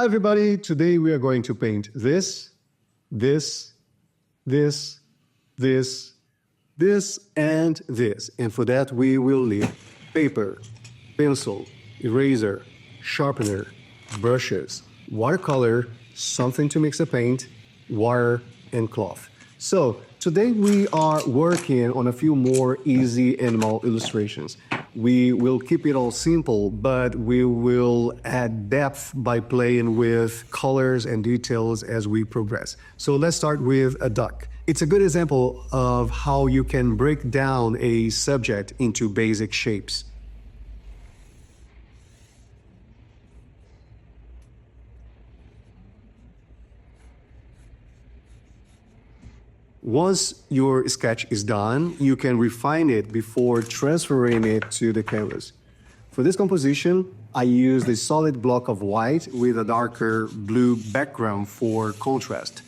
Hi everybody, today we are going to paint this, this, this, this, this, and this. And for that we will need paper, pencil, eraser, sharpener, brushes, watercolor, something to mix the paint, wire, and cloth. So today we are working on a few more easy animal illustrations. We will keep it all simple, but we will add depth by playing with colors and details as we progress. So let's start with a duck. It's a good example of how you can break down a subject into basic shapes. Once your sketch is done, you can refine it before transferring it to the canvas. For this composition, I used a solid block of white with a darker blue background for contrast.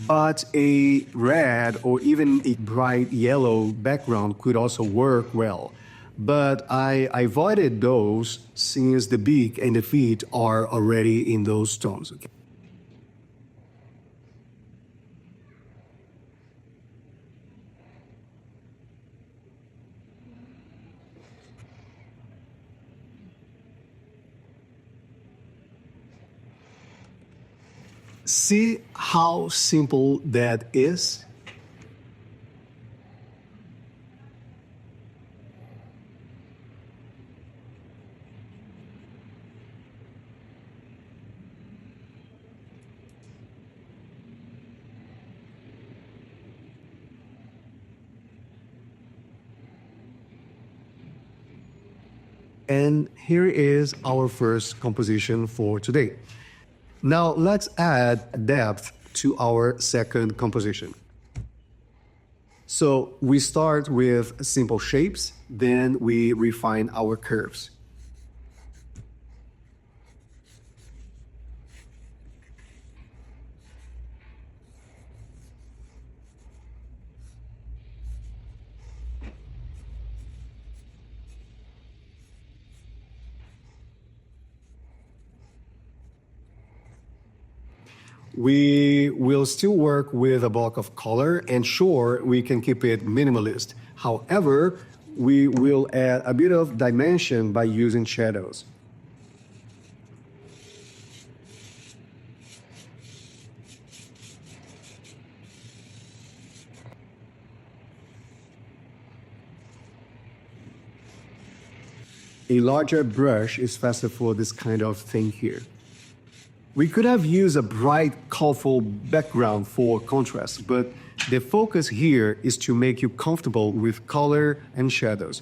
But a red or even a bright yellow background could also work well. But I avoided those since the beak and the feet are already in those tones. Okay? See how simple that is? And here is our first composition for today. Now let's add depth to our second composition. So we start with simple shapes, then we refine our curves. We will still work with a block of color, and sure, we can keep it minimalist. However, we will add a bit of dimension by using shadows. A larger brush is faster for this kind of thing here. We could have used a bright, colorful background for contrast, but the focus here is to make you comfortable with color and shadows.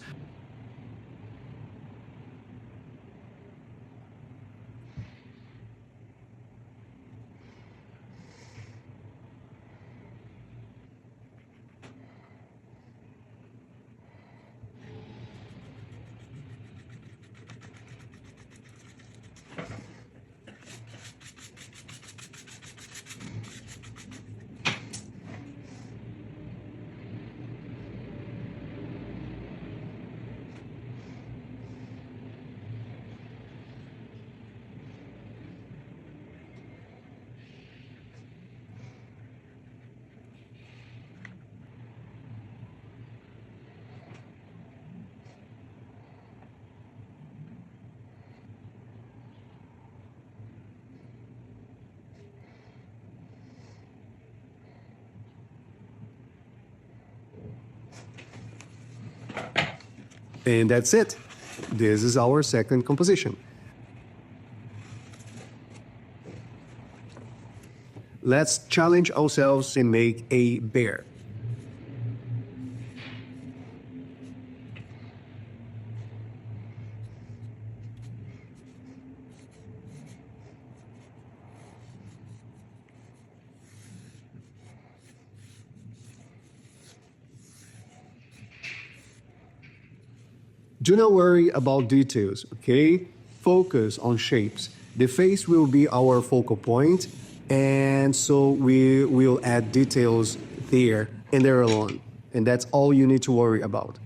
And that's it. This is our second composition. Let's challenge ourselves and make a bear. Do not worry about details, okay? Focus on shapes. The face will be our focal point, and so we will add details there and there alone. And that's all you need to worry about.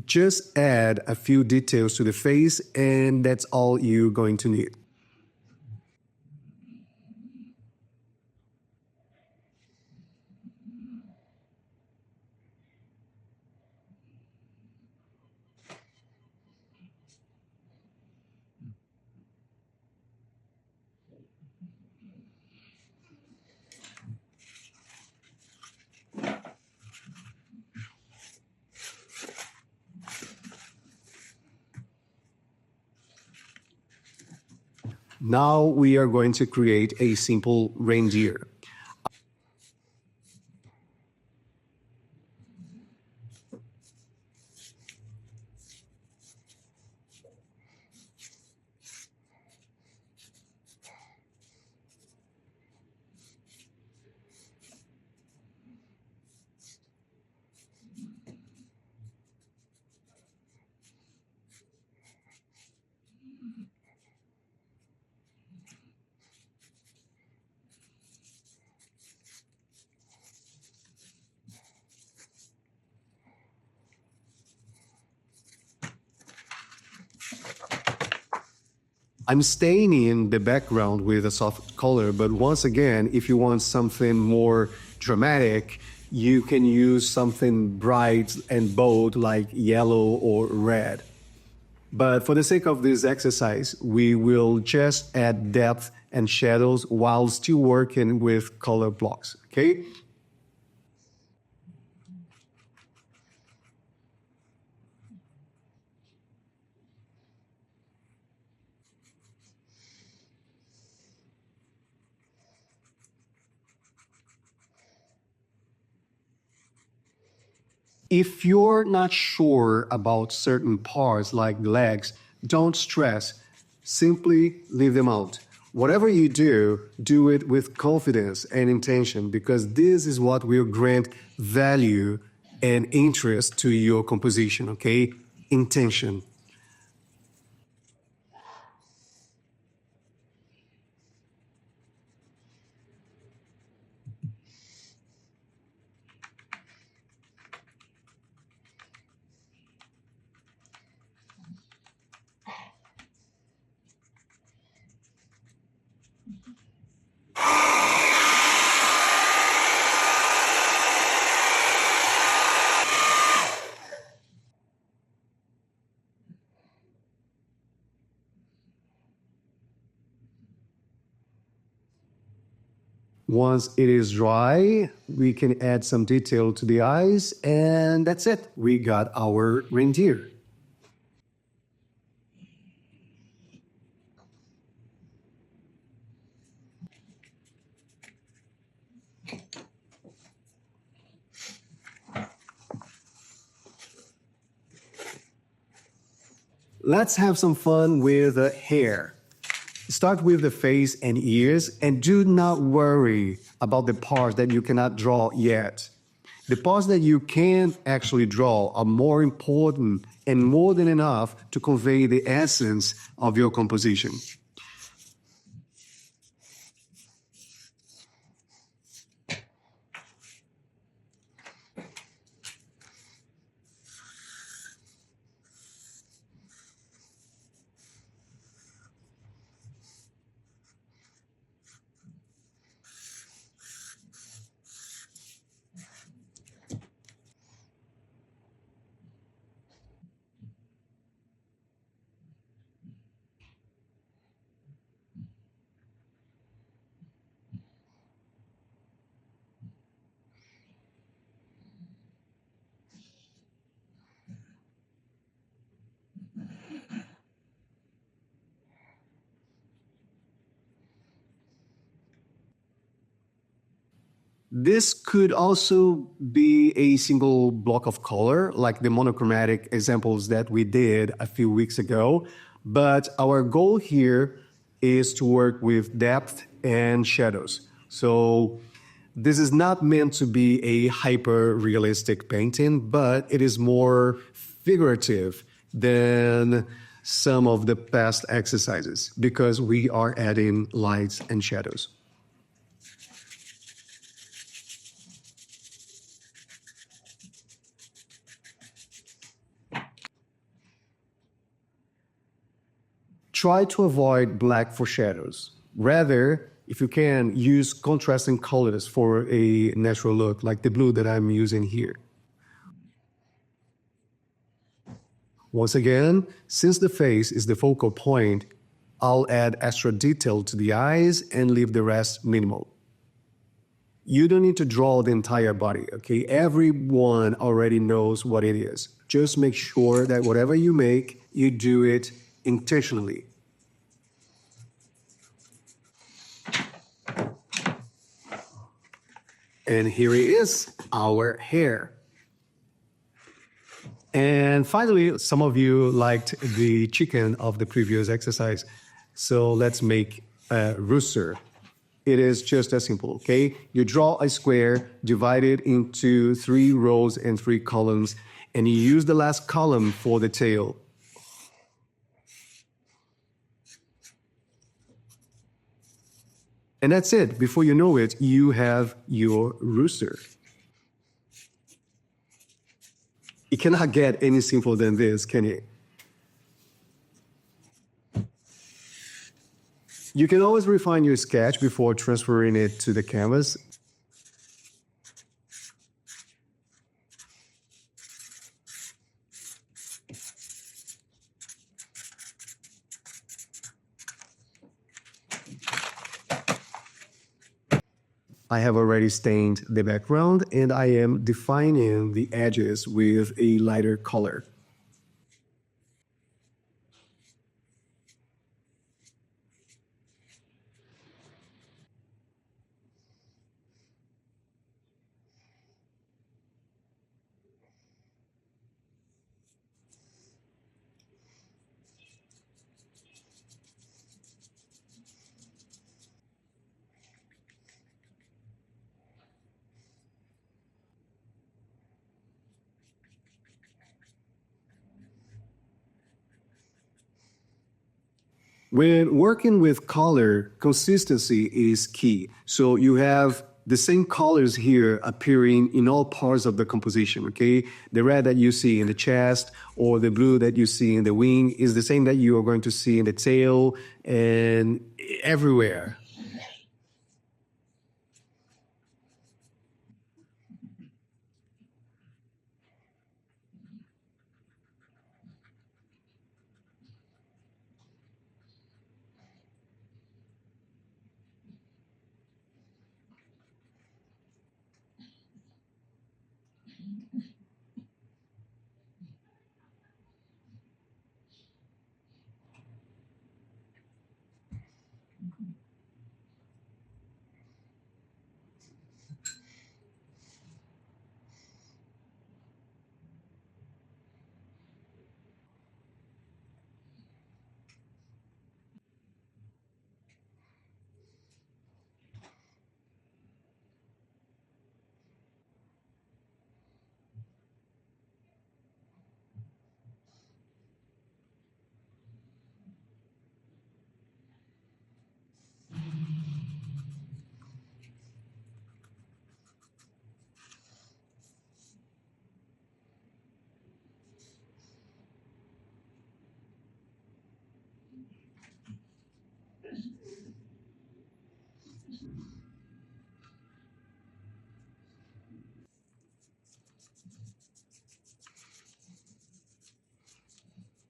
just add a few details to the face, and that's all you're going to need. Now we are going to create a simple reindeer. I'm staying in the background with a soft color, but once again, if you want something more dramatic, you can use something bright and bold like yellow or red. But for the sake of this exercise, we will just add depth and shadows while still working with color blocks, okay? If you're not sure about certain parts like the legs, don't stress. Simply leave them out. Whatever you do, do it with confidence and intention because this is what will grant value and interest to your composition, okay? Intention. Once it is dry, we can add some detail to the eyes, and that's it. We got our reindeer. Let's have some fun with the hair. Start with the face and ears, and do not worry about the parts that you cannot draw yet. The parts that you can actually draw are more important and more than enough to convey the essence of your composition. This could also be a single block of color, like the monochromatic examples that we did a few weeks ago. But our goal here is to work with depth and shadows. So this is not meant to be a hyper realistic painting, but it is more figurative than some of the past exercises because we are adding lights and shadows. Try to avoid black for shadows. Rather, if you can, use contrasting colors for a natural look, like the blue that I'm using here. Once again, since the face is the focal point, I'll add extra detail to the eyes and leave the rest minimal. You don't need to draw the entire body, okay? Everyone already knows what it is. Just make sure that whatever you make, you do it intentionally. And here is our hair. And finally, some of you liked the chicken of the previous exercise. So let's make a rooster. It is just as simple, okay? You draw a square, divide it into 3 rows and 3 columns, and you use the last column for the tail. And that's it. Before you know it, you have your rooster. It cannot get any simpler than this, can it? You can always refine your sketch before transferring it to the canvas. I have already stained the background and I am defining the edges with a lighter color. When working with color, consistency is key. So you have the same colors here appearing in all parts of the composition, okay? The red that you see in the chest or the blue that you see in the wing is the same that you are going to see in the tail and everywhere.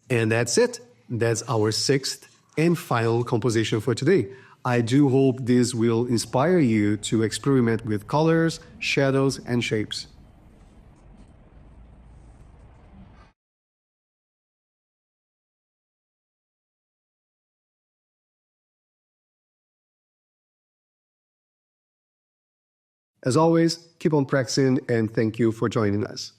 And that's it. That's our 6th and final composition for today. I do hope this will inspire you to experiment with colors, shadows, and shapes. As always, keep on practicing and thank you for joining us.